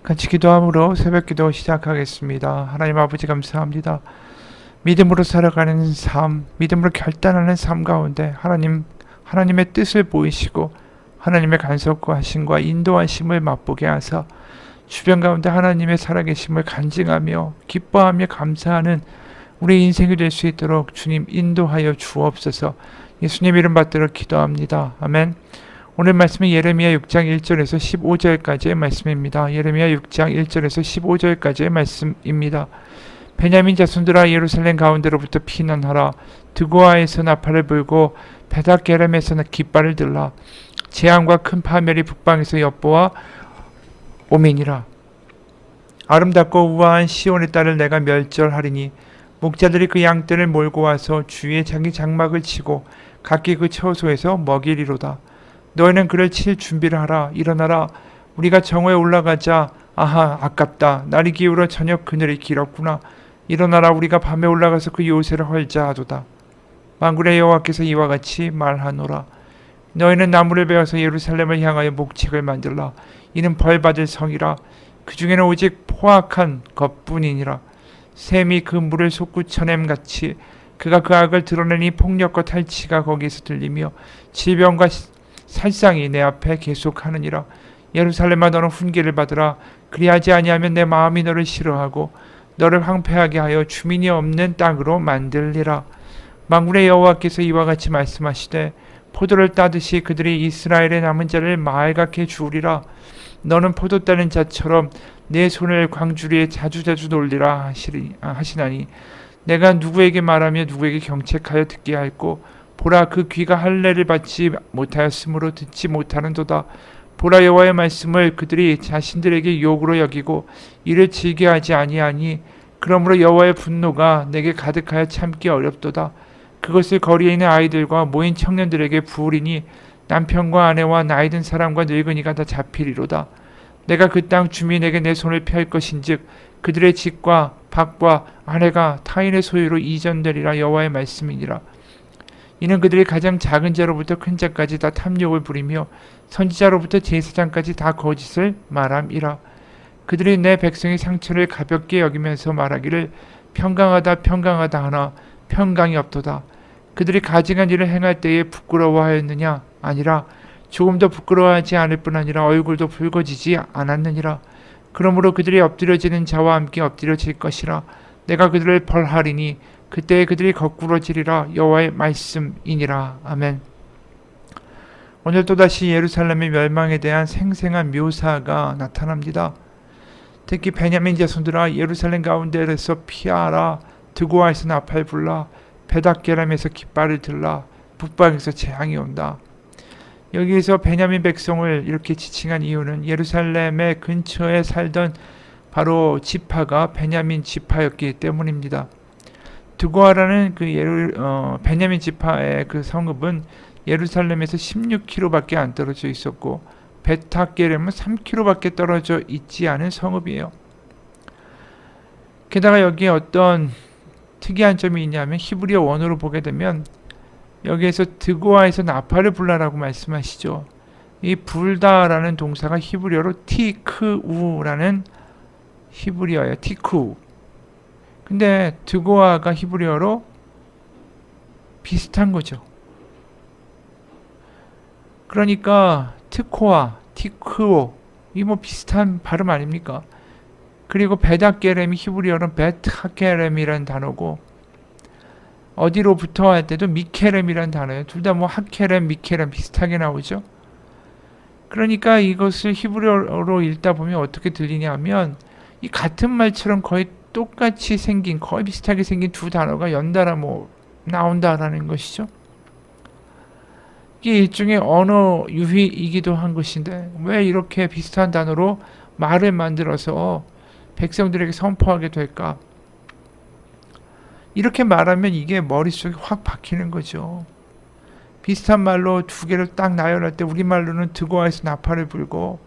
같이 기도함으로 새벽 기도 시작하겠습니다. 하나님 아버지 감사합니다. 믿음으로 살아가는 삶, 믿음으로 결단하는 삶 가운데 하나님의 뜻을 보이시고 하나님의 간섭하심과 인도하심을 맛보게 하사 주변 가운데 하나님의 살아계심을 간증하며 기뻐하며 감사하는 우리 인생이 될 수 있도록 주님 인도하여 주옵소서. 예수님 이름 받들어 기도합니다. 아멘. 오늘 말씀은 예레미야 6장 1절에서 15절까지의 말씀입니다. 예레미야 6장 1절에서 15절까지의 말씀입니다. 베냐민 자손들아 예루살렘 가운데로부터 피난하라. 드고아에서 나팔을 불고 베다게렘에서 깃발을 들라. 재앙과 큰 파멸이 북방에서 엿보아 오미니라. 아름답고 우아한 시온의 딸을 내가 멸절하리니 목자들이 그 양떼를 몰고 와서 주위에 자기 장막을 치고 각기 그 처소에서 먹이리로다. 너희는 그를 칠 준비를 하라. 일어나라. 우리가 정오에 올라가자. 아하 아깝다. 날이 기울어 저녁 그늘이 길었구나. 일어나라. 우리가 밤에 올라가서 그 요새를 헐자 하도다. 만군의 여호와께서 이와 같이 말하노라. 너희는 나무를 베어서 예루살렘을 향하여 목책을 만들라. 이는 벌받을 성이라. 그 중에는 오직 포악한 것뿐이니라. 샘이 그 물을 솟구쳐냄 같이 그가 그 악을 드러내니 폭력과 탈취가 거기에서 들리며 질병과 살상이 내 앞에 계속하느니라. 예루살렘아 너는 훈계를 받으라. 그리하지 아니하면 내 마음이 너를 싫어하고 너를 황폐하게 하여 주민이 없는 땅으로 만들리라. 만군의 여호와께서 이와 같이 말씀하시되 포도를 따듯이 그들이 이스라엘의 남은 자를 말갛게 주우리라. 너는 포도 따는 자처럼 내 손을 광주리에 자주자주 놀리라 하시나니 내가 누구에게 말하며 누구에게 경책하여 듣게 할꼬. 보라 그 귀가 할례를 받지 못하였으므로 듣지 못하는도다. 보라 여호와의 말씀을 그들이 자신들에게 욕으로 여기고 이를 즐겨하지 아니하니 그러므로 여호와의 분노가 내게 가득하여 참기 어렵도다. 그것을 거리에 있는 아이들과 모인 청년들에게 부으리니 남편과 아내와 나이든 사람과 늙은이가 다 잡히리로다. 내가 그 땅 주민에게 내 손을 펼 것인즉 그들의 집과 밭과 아내가 타인의 소유로 이전되리라. 여호와의 말씀이니라. 이는 그들이 가장 작은 자로부터 큰 자까지 다 탐욕을 부리며 선지자로부터 제사장까지 다 거짓을 말함이라. 그들이 내 백성의 상처를 가볍게 여기면서 말하기를 평강하다 평강하다 하나 평강이 없도다. 그들이 가증한 일을 행할 때에 부끄러워하였느냐? 아니라 조금 더 부끄러워하지 않을 뿐 아니라 얼굴도 붉어지지 않았느니라. 그러므로 그들이 엎드려지는 자와 함께 엎드려질 것이라. 내가 그들을 벌하리니 그때에 그들이 거꾸러지리라. 여호와의 말씀이니라. 아멘. 오늘 또다시 예루살렘의 멸망에 대한 생생한 묘사가 나타납니다. 특히 베냐민 자손들아 예루살렘 가운데에서 피하라. 드고아에서 나팔 불라. 베다게람에서 깃발을 들라. 북방에서 재앙이 온다. 여기에서 베냐민 백성을 이렇게 지칭한 이유는 예루살렘의 근처에 살던 바로 지파가 베냐민 지파였기 때문입니다. 드고아라는 베냐민 지파의 그 성읍은 예루살렘에서 16km밖에 안 떨어져 있었고 베타게렘은 3km밖에 떨어져 있지 않은 성읍이에요. 게다가 여기에 어떤 특이한 점이 있냐면 히브리어 원어로 보게 되면 여기에서 드고아에서 나팔을 불라라고 말씀하시죠. 이 불다라는 동사가 히브리어로 티크우라는 히브리어예요. 티쿠. 근데 드고아가 히브리어로 비슷한 거죠. 그러니까 트코아, 티크오 이 뭐 비슷한 발음 아닙니까? 그리고 베다게렘이 히브리어는 베트하게렘이라는 단어고 어디로부터 할 때도 미케렘이라는 단어예요. 둘 다 뭐 하케렘, 미케렘 비슷하게 나오죠. 그러니까 이것을 히브리어로 읽다 보면 어떻게 들리냐면 이 같은 말처럼 거의 똑같이 생긴 거의 비슷하게 생긴 두 단어가 연달아 나온다라는 것이죠. 이게 일종의 언어 유희이기도 한 것인데 왜 이렇게 비슷한 단어로 말을 만들어서 백성들에게 선포하게 될까? 이렇게 말하면 이게 머릿속에 확 박히는 거죠. 비슷한 말로 두 개를 딱 나열할 때 우리말로는 드고아에서 나팔을 불고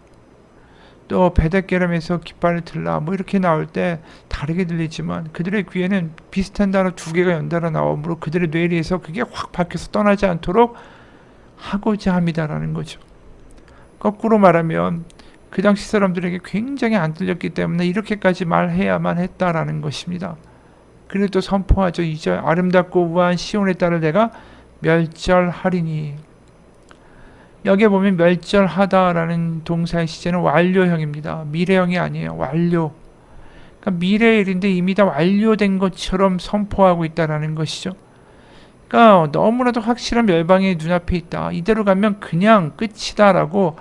또 베데게렘에서 깃발을 들라 이렇게 나올 때 다르게 들리지만 그들의 귀에는 비슷한 단어 두 개가 연달아 나오므로 그들의 뇌리에서 그게 확 박혀서 떠나지 않도록 하고자 합니다라는 거죠. 거꾸로 말하면 그 당시 사람들에게 굉장히 안 들렸기 때문에 이렇게까지 말해야만 했다라는 것입니다. 그리고 또 선포하죠. 2절 아름답고 우아한 시온의 딸을 내가 멸절하리니. 여기에 보면 멸절하다라는 동사의 시제는 완료형입니다. 미래형이 아니에요. 완료. 그러니까 미래의 일인데 이미 다 완료된 것처럼 선포하고 있다라는 것이죠. 그러니까 너무나도 확실한 멸망이 눈앞에 있다. 이대로 가면 그냥 끝이다라고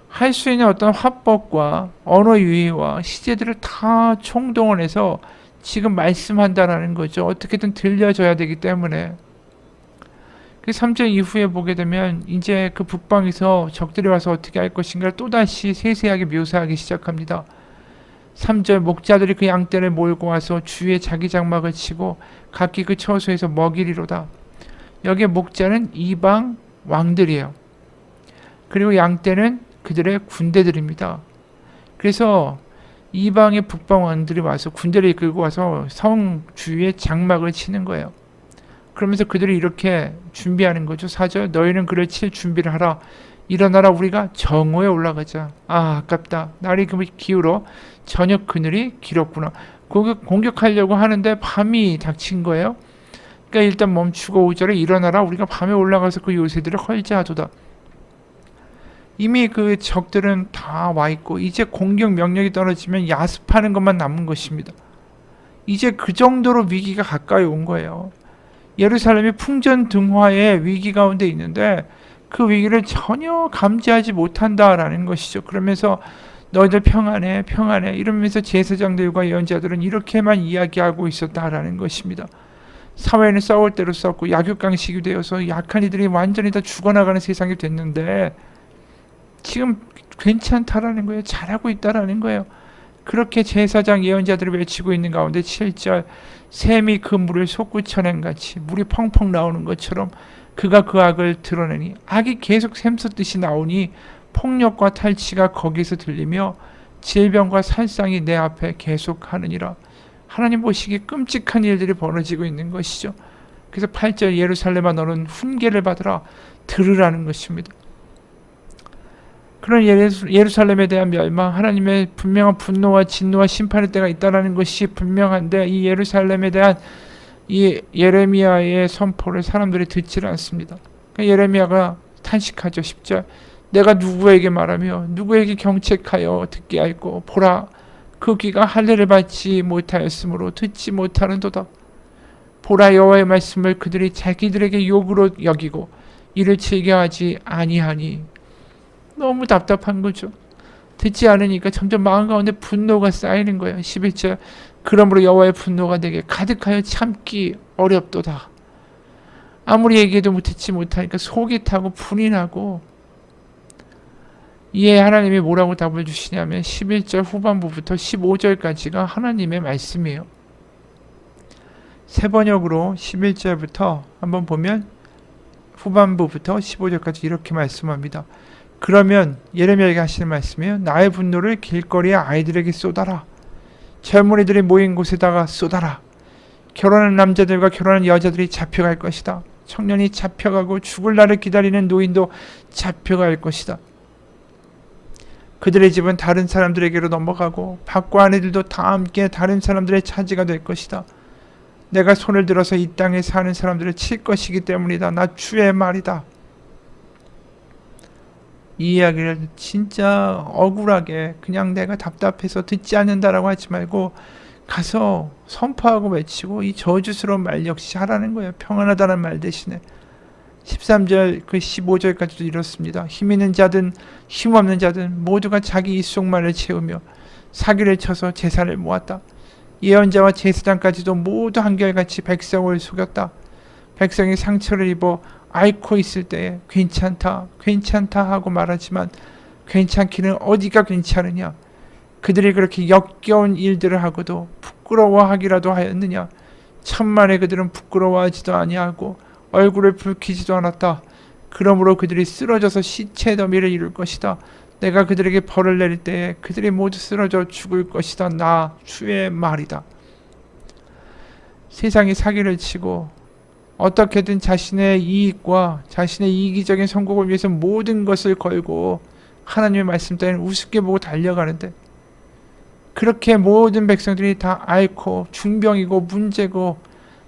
할 수 있는 어떤 화법과 언어 유희와 시제들을 다 총동원해서 지금 말씀한다라는 거죠. 어떻게든 들려줘야 되기 때문에. 그 3절 이후에 보게 되면 이제 그 북방에서 적들이 와서 어떻게 할 것인가를 또다시 세세하게 묘사하기 시작합니다. 3절 목자들이 그 양떼를 몰고 와서 주위에 자기 장막을 치고 각기 그 처소에서 먹이리로다. 여기에 목자는 이방 왕들이에요. 그리고 양떼는 그들의 군대들입니다. 그래서 이방의 북방 왕들이 와서 군대를 이끌고 와서 성 주위에 장막을 치는 거예요. 그러면서 그들이 이렇게 준비하는 거죠. 4절 너희는 그를 칠 준비를 하라. 일어나라 우리가 정오에 올라가자. 아 아깝다. 날이 기울어 저녁 그늘이 길었구나. 공격하려고 하는데 밤이 닥친 거예요. 그러니까 일단 멈추고 5절에 일어나라 우리가 밤에 올라가서 그 요새들을 헐자 하도다. 이미 그 적들은 다 와 있고 이제 공격 명령이 떨어지면 야습하는 것만 남은 것입니다. 이제 그 정도로 위기가 가까이 온 거예요. 예루살렘이 풍전등화의 위기 가운데 있는데 그 위기를 전혀 감지하지 못한다라는 것이죠. 그러면서 너희들 평안해 평안해 이러면서 제사장들과 예언자들은 이렇게만 이야기하고 있었다라는 것입니다. 사회는 싸울 대로 싸웠고 약육강식이 되어서 약한 이들이 완전히 다 죽어나가는 세상이 됐는데 지금 괜찮다라는 거예요. 잘하고 있다라는 거예요. 그렇게 제사장 예언자들을 외치고 있는 가운데 7절 샘이 그 물을 솟구쳐낸 같이 물이 펑펑 나오는 것처럼 그가 그 악을 드러내니 악이 계속 샘솟듯이 나오니 폭력과 탈취가 거기서 들리며 질병과 살상이 내 앞에 계속하느니라. 하나님 보시기에 끔찍한 일들이 벌어지고 있는 것이죠. 그래서 8절 예루살렘아 너는 훈계를 받으라 들으라는 것입니다. 그런 예루살렘에 대한 멸망, 하나님의 분명한 분노와 진노와 심판의 때가 있다는 것이 분명한데 이 예루살렘에 대한 이 예레미야의 선포를 사람들이 듣지 않습니다. 그러니까 예레미야가 탄식하죠. 10절 내가 누구에게 말하며 누구에게 경책하여 듣게 하였고 보라 그 귀가 할례를 받지 못하였으므로 듣지 못하는도다. 보라 여호와의 말씀을 그들이 자기들에게 욕으로 여기고 이를 즐겨하지 아니하니. 너무 답답한 거죠. 듣지 않으니까 점점 마음 가운데 분노가 쌓이는 거예요. 11절 그러므로 여호와의 분노가 내게 가득하여 참기 어렵도다. 아무리 얘기해도 듣지 못하니까 속이 타고 분이 나고. 이에 하나님이 뭐라고 답을 주시냐면 11절 후반부부터 15절까지가 하나님의 말씀이에요. 새 번역으로 11절부터 한번 보면 후반부부터 15절까지 이렇게 말씀합니다. 그러면 예레미야에게 하시는 말씀이에요. 나의 분노를 길거리의 아이들에게 쏟아라. 젊은이들이 모인 곳에다가 쏟아라. 결혼한 남자들과 결혼한 여자들이 잡혀갈 것이다. 청년이 잡혀가고 죽을 날을 기다리는 노인도 잡혀갈 것이다. 그들의 집은 다른 사람들에게로 넘어가고 밭과 아내들도 다 함께 다른 사람들의 차지가 될 것이다. 내가 손을 들어서 이 땅에 사는 사람들을 칠 것이기 때문이다. 나 주의 말이다. 이 이야기를 진짜 억울하게 그냥 내가 답답해서 듣지 않는다라고 하지 말고 가서 선포하고 외치고 이 저주스러운 말 역시 하라는 거예요. 평안하다는 말 대신에 13절 그 15절까지도 이렇습니다. 힘 있는 자든 힘없는 자든 모두가 자기 입속만을 채우며 사기를 쳐서 재산을 모았다. 예언자와 제사장까지도 모두 한결같이 백성을 속였다. 백성이 상처를 입어 앓고 있을 때에 괜찮다 괜찮다 하고 말하지만 괜찮기는 어디가 괜찮으냐. 그들이 그렇게 역겨운 일들을 하고도 부끄러워하기라도 하였느냐. 천만에 그들은 부끄러워하지도 아니하고 얼굴을 붉히지도 않았다. 그러므로 그들이 쓰러져서 시체 더미를 이룰 것이다. 내가 그들에게 벌을 내릴 때에 그들이 모두 쓰러져 죽을 것이다. 나 주의 말이다. 세상이 사기를 치고 어떻게든 자신의 이익과 자신의 이기적인 성공을 위해서 모든 것을 걸고 하나님의 말씀 따위는 우습게 보고 달려가는데 그렇게 모든 백성들이 다 앓고 중병이고 문제고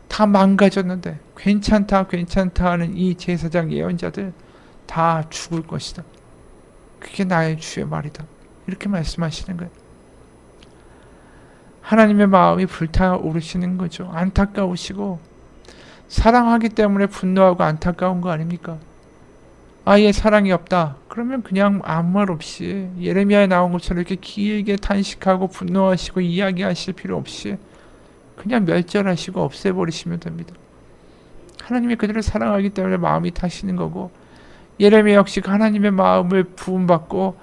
다 망가졌는데 괜찮다 괜찮다 하는 이 제사장 예언자들 다 죽을 것이다. 그게 나의 주의 말이다. 이렇게 말씀하시는 거예요. 하나님의 마음이 불타오르시는 거죠. 안타까우시고 사랑하기 때문에 분노하고 안타까운 거 아닙니까? 아예 사랑이 없다. 그러면 그냥 아무 말 없이 예레미야에 나온 것처럼 이렇게 길게 탄식하고 분노하시고 이야기하실 필요 없이 그냥 멸절하시고 없애버리시면 됩니다. 하나님이 그들을 사랑하기 때문에 마음이 타시는 거고 예레미야 역시 하나님의 마음을 부음받고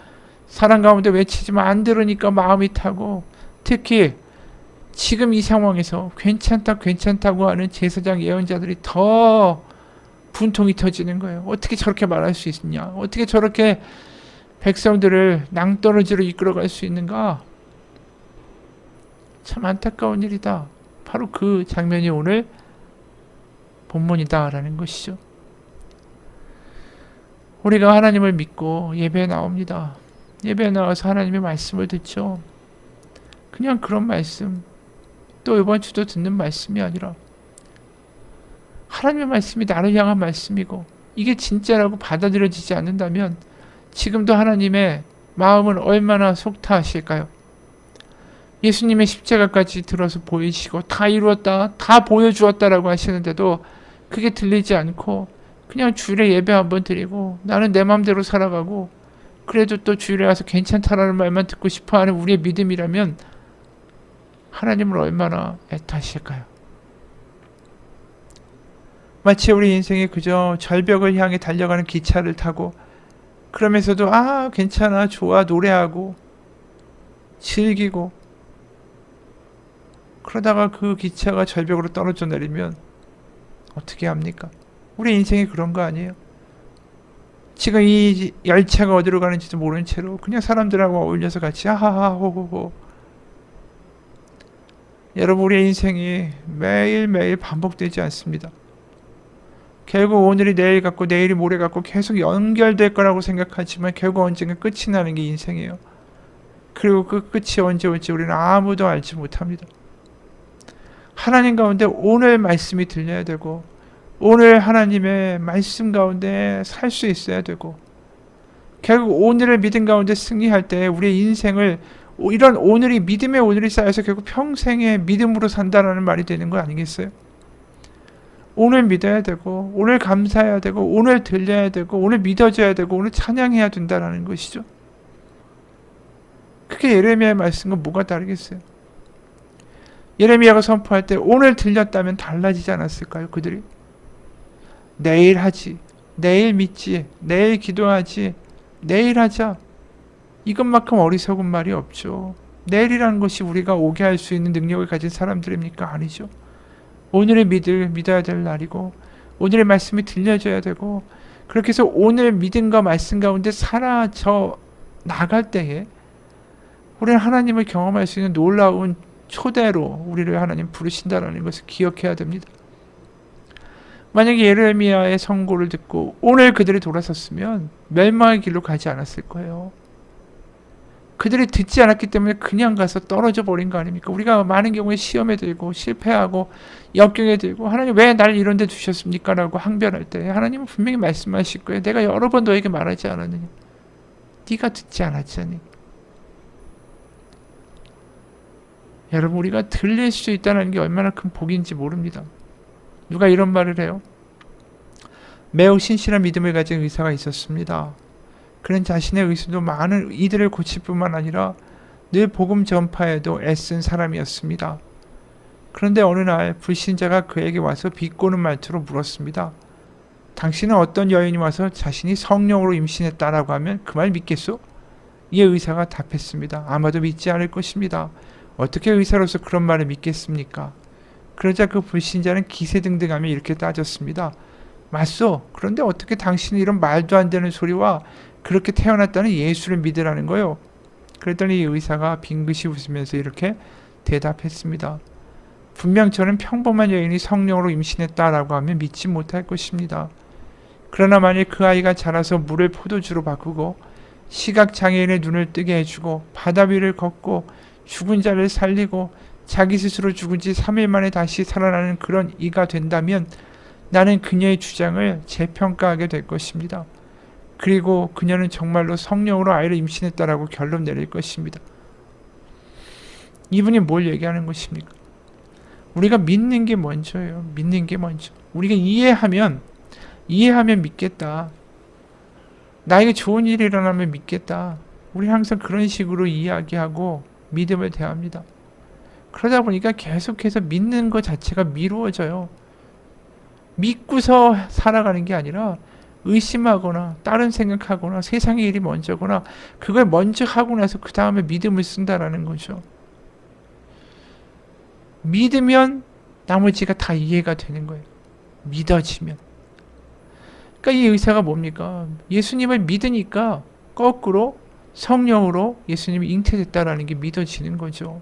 사랑 가운데 외치지만 안 들으니까 마음이 타고 특히 지금 이 상황에서 괜찮다 괜찮다고 하는 제사장 예언자들이 더 분통이 터지는 거예요. 어떻게 저렇게 말할 수 있냐? 어떻게 저렇게 백성들을 낭떠러지로 이끌어갈 수 있는가? 참 안타까운 일이다. 바로 그 장면이 오늘 본문이다라는 것이죠. 우리가 하나님을 믿고 예배에 나옵니다. 예배에 나와서 하나님의 말씀을 듣죠. 그냥 그런 말씀, 또 이번 주도 듣는 말씀이 아니라 하나님의 말씀이 나를 향한 말씀이고 이게 진짜라고 받아들여지지 않는다면 지금도 하나님의 마음은 얼마나 속타하실까요? 예수님의 십자가까지 들어서 보이시고 다 이루었다, 다 보여주었다라고 하시는데도 그게 들리지 않고 그냥 주일에 예배 한번 드리고 나는 내 마음대로 살아가고 그래도 또 주일에 와서 괜찮다라는 말만 듣고 싶어하는 우리의 믿음이라면 하나님을 얼마나 애타실까요? 마치 우리 인생이 그저 절벽을 향해 달려가는 기차를 타고 그러면서도 괜찮아 좋아 노래하고 즐기고 그러다가 그 기차가 절벽으로 떨어져 내리면 어떻게 합니까? 우리 인생이 그런 거 아니에요? 지금 이 열차가 어디로 가는지도 모르는 채로 그냥 사람들하고 어울려서 같이 하하하 호호호. 여러분 우리의 인생이 매일매일 반복되지 않습니다. 결국 오늘이 내일 같고 내일이 모레 같고 계속 연결될 거라고 생각하지만 결국 언젠가 끝이 나는 게 인생이에요. 그리고 그 끝이 언제 올지 우리는 아무도 알지 못합니다. 하나님 가운데 오늘 말씀이 들려야 되고 오늘 하나님의 말씀 가운데 살 수 있어야 되고 결국 오늘의 믿음 가운데 승리할 때 우리의 인생을 이런 오늘이 믿음의 오늘이 쌓여서 결국 평생의 믿음으로 산다라는 말이 되는 거 아니겠어요? 오늘 믿어야 되고 오늘 감사해야 되고 오늘 들려야 되고 오늘 믿어줘야 되고 오늘 찬양해야 된다라는 것이죠. 그게 예레미야의 말씀과 뭐가 다르겠어요? 예레미야가 선포할 때 오늘 들렸다면 달라지지 않았을까요? 그들이 내일 하지, 내일 믿지, 내일 기도하지, 내일 하자. 이것만큼 어리석은 말이 없죠. 내일이라는 것이 우리가 오게 할 수 있는 능력을 가진 사람들입니까? 아니죠. 오늘의 믿어야 될 날이고 오늘의 말씀이 들려져야 되고 그렇게 해서 오늘 믿음과 말씀 가운데 사라져 나갈 때에 우리는 하나님을 경험할 수 있는 놀라운 초대로 우리를 하나님 부르신다는 것을 기억해야 됩니다. 만약에 예레미야의 선고를 듣고 오늘 그들이 돌아섰으면 멸망의 길로 가지 않았을 거예요. 그들이 듣지 않았기 때문에 그냥 가서 떨어져 버린 거 아닙니까? 우리가 많은 경우에 시험에 들고 실패하고 역경에 들고 하나님 왜 나를 이런 데 두셨습니까? 라고 항변할 때 하나님은 분명히 말씀하실 거예요. 내가 여러 번 너에게 말하지 않았느냐? 네가 듣지 않았잖니. 여러분 우리가 들릴 수 있다는 게 얼마나 큰 복인지 모릅니다. 누가 이런 말을 해요? 매우 신실한 믿음을 가진 의사가 있었습니다. 그는 자신의 의술로 많은 이들을 고칠 뿐만 아니라 늘 복음 전파에도 애쓴 사람이었습니다. 그런데 어느 날 불신자가 그에게 와서 비꼬는 말투로 물었습니다. 당신은 어떤 여인이 와서 자신이 성령으로 임신했다라고 하면 그 말 믿겠소? 이에 의사가 답했습니다. 아마도 믿지 않을 것입니다. 어떻게 의사로서 그런 말을 믿겠습니까? 그러자 그 불신자는 기세등등하며 이렇게 따졌습니다. 맞소. 그런데 어떻게 당신은 이런 말도 안 되는 소리와 그렇게 태어났다는 예수를 믿으라는 거요? 그랬더니 이 의사가 빙긋이 웃으면서 이렇게 대답했습니다. 분명 저는 평범한 여인이 성령으로 임신했다라고 하면 믿지 못할 것입니다. 그러나 만일 그 아이가 자라서 물을 포도주로 바꾸고 시각장애인의 눈을 뜨게 해주고 바다 위를 걷고 죽은 자를 살리고 자기 스스로 죽은 지 3일 만에 다시 살아나는 그런 이가 된다면 나는 그녀의 주장을 재평가하게 될 것입니다. 그리고 그녀는 정말로 성령으로 아이를 임신했다라고 결론 내릴 것입니다. 이분이 뭘 얘기하는 것입니까? 우리가 믿는 게 먼저예요. 믿는 게 먼저. 우리가 이해하면 믿겠다. 나에게 좋은 일이 일어나면 믿겠다. 우리 항상 그런 식으로 이야기하고 믿음을 대합니다. 그러다 보니까 계속해서 믿는 것 자체가 미루어져요. 믿고서 살아가는 게 아니라 의심하거나 다른 생각하거나 세상의 일이 먼저거나 그걸 먼저 하고 나서 그 다음에 믿음을 쓴다라는 거죠. 믿으면 나머지가 다 이해가 되는 거예요. 믿어지면. 그러니까 이 의사가 뭡니까? 예수님을 믿으니까 거꾸로 성령으로 예수님이 잉태됐다라는 게 믿어지는 거죠.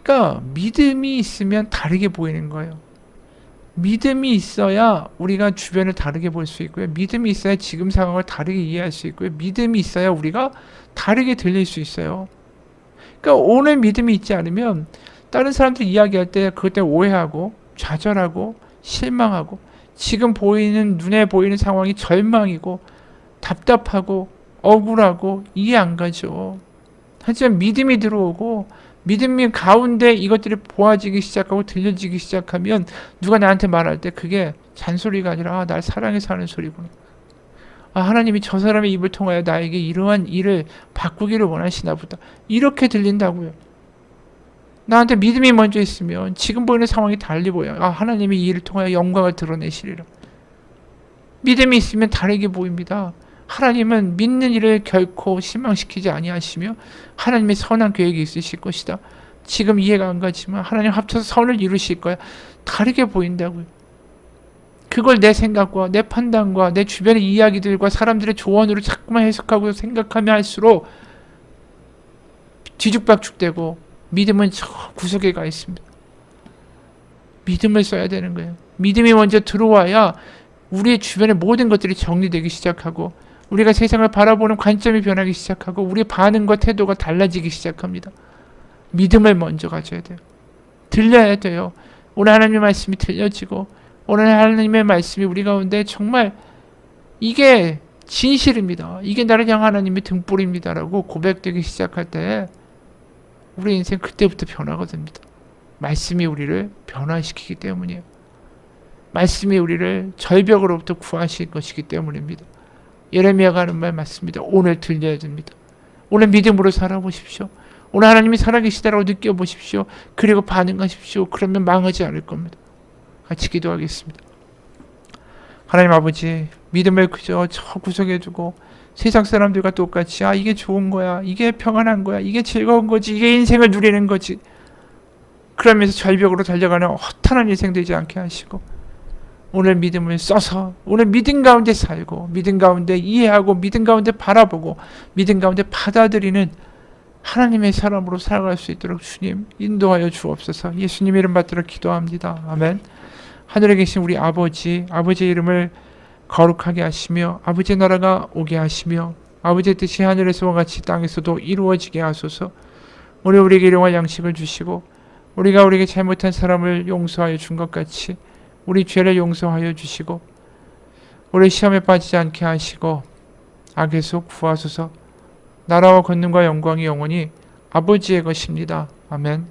그러니까 믿음이 있으면 다르게 보이는 거예요. 믿음이 있어야 우리가 주변을 다르게 볼 수 있고요. 믿음이 있어야 지금 상황을 다르게 이해할 수 있고요. 믿음이 있어야 우리가 다르게 들릴 수 있어요. 그러니까 오늘 믿음이 있지 않으면 다른 사람들 이야기할 때 그것 때문에 오해하고 좌절하고 실망하고 지금 보이는 눈에 보이는 상황이 절망이고 답답하고 억울하고 이해 안 가죠. 하지만 믿음이 들어오고 믿음이 가운데 이것들이 보아지기 시작하고 들려지기 시작하면 누가 나한테 말할 때 그게 잔소리가 아니라 날 사랑해서 하는 소리구나. 하나님이 저 사람의 입을 통하여 나에게 이러한 일을 바꾸기를 원하시나 보다. 이렇게 들린다고요. 나한테 믿음이 먼저 있으면 지금 보이는 상황이 달리 보여요. 하나님이 이 일을 통하여 영광을 드러내시리라. 믿음이 있으면 다르게 보입니다. 하나님은 믿는 일을 결코 실망시키지 아니하시며 하나님의 선한 계획이 있으실 것이다. 지금 이해가 안 가지만 하나님 합쳐서 선을 이루실 거야. 다르게 보인다고요. 그걸 내 생각과 내 판단과 내 주변의 이야기들과 사람들의 조언으로 자꾸만 해석하고 생각하면 할수록 뒤죽박죽되고 믿음은 저 구석에 가 있습니다. 믿음을 써야 되는 거예요. 믿음이 먼저 들어와야 우리의 주변의 모든 것들이 정리되기 시작하고 우리가 세상을 바라보는 관점이 변하기 시작하고 우리의 반응과 태도가 달라지기 시작합니다. 믿음을 먼저 가져야 돼요. 들려야 돼요. 오늘 하나님의 말씀이 들려지고 오늘 하나님의 말씀이 우리 가운데 정말 이게 진실입니다. 이게 나를 향한 하나님의 등불입니다라고 고백되기 시작할 때 우리 인생 그때부터 변화가 됩니다. 말씀이 우리를 변화시키기 때문이에요. 말씀이 우리를 절벽으로부터 구하실 것이기 때문입니다. 예레미야가 하는 말 맞습니다. 오늘 들려야 됩니다. 오늘 믿음으로 살아보십시오. 오늘 하나님이 살아계시다라고 느껴보십시오. 그리고 반응하십시오. 그러면 망하지 않을 겁니다. 같이 기도하겠습니다. 하나님 아버지, 믿음을 그저 저 구석에 두고 세상 사람들과 똑같이 이게 좋은 거야, 이게 평안한 거야, 이게 즐거운 거지, 이게 인생을 누리는 거지, 그러면서 절벽으로 달려가는 허탄한 인생 되지 않게 하시고 오늘 믿음을 써서 오늘 믿음 가운데 살고 믿음 가운데 이해하고 믿음 가운데 바라보고 믿음 가운데 받아들이는 하나님의 사람으로 살아갈 수 있도록 주님 인도하여 주옵소서. 예수님 이름 받들어 기도합니다. 아멘. 하늘에 계신 우리 아버지, 아버지의 이름을 거룩하게 하시며 아버지의 나라가 오게 하시며 아버지의 뜻이 하늘에서와 같이 땅에서도 이루어지게 하소서. 오늘 우리에게 일용할 양식을 주시고 우리가 우리에게 잘못한 사람을 용서하여 준 것 같이 우리 죄를 용서하여 주시고 우리 시험에 빠지지 않게 하시고 악에서 구하소서. 나라와 권능과 영광이 영원히 아버지의 것입니다. 아멘.